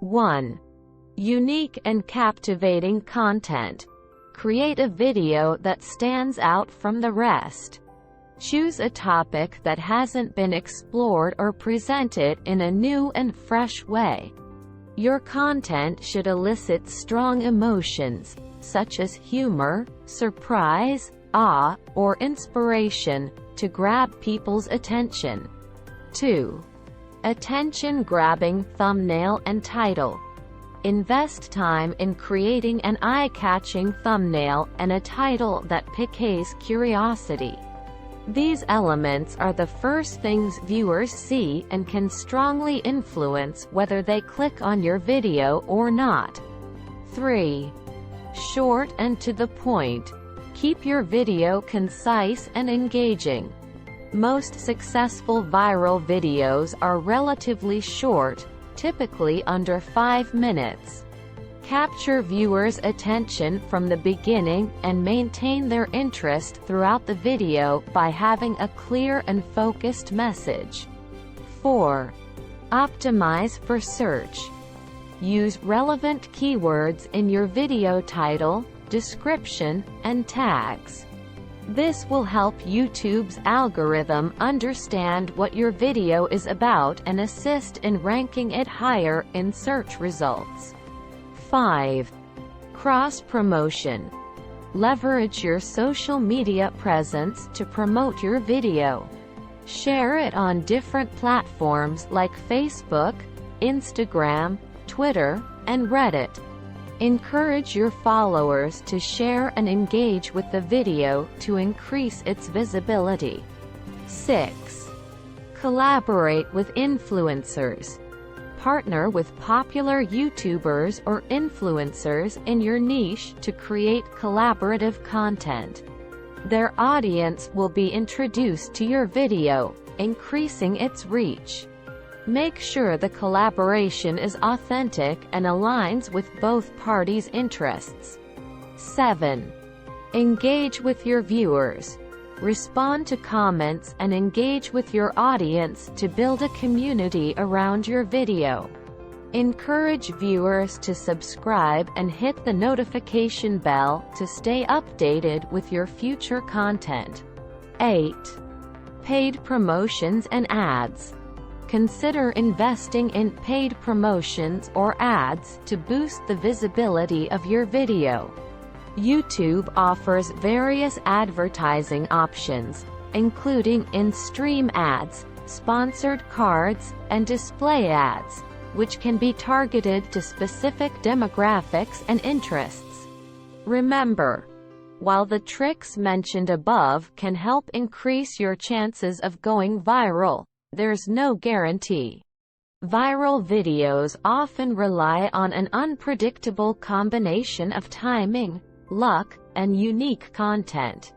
1. Unique and captivating content. Create a video that stands out from the rest. Choose a topic that hasn't been explored or presented in a new and fresh way. Your content should elicit strong emotions, such as humor, surprise, awe, or inspiration, to grab people's attention. 2. Attention-grabbing thumbnail and title. Invest time in creating an eye-catching thumbnail and a title that piques curiosity. These elements are the first things viewers see and can strongly influence whether they click on your video or not. 3. Short and to the point. Keep your video concise and engaging. Most successful viral videos are relatively short, typically under 5 minutes. Capture viewers' attention from the beginning and maintain their interest throughout the video by having a clear and focused message. 4. Optimize for search. Use relevant keywords in your video title, description, and tags. This will help YouTube's algorithm understand what your video is about and assist in ranking it higher in search results. 5. Cross-promotion. Leverage your social media presence to promote your video. Share it on different platforms like Facebook, Instagram, Twitter, and Reddit. Encourage your followers to share and engage with the video to increase its visibility. 6. Collaborate with influencers. Partner with popular YouTubers or influencers in your niche to create collaborative content. Their audience will be introduced to your video, increasing its reach. Make sure the collaboration is authentic and aligns with both parties' interests. 7. Engage with your viewers. Respond to comments and engage with your audience to build a community around your video. Encourage viewers to subscribe and hit the notification bell to stay updated with your future content. 8. Paid promotions and ads. Consider investing in paid promotions or ads to boost the visibility of your video. YouTube offers various advertising options, including in-stream ads, sponsored cards, and display ads, which can be targeted to specific demographics and interests. Remember, while the tricks mentioned above can help increase your chances of going viral, there's no guarantee. Viral videos often rely on an unpredictable combination of timing, luck, and unique content.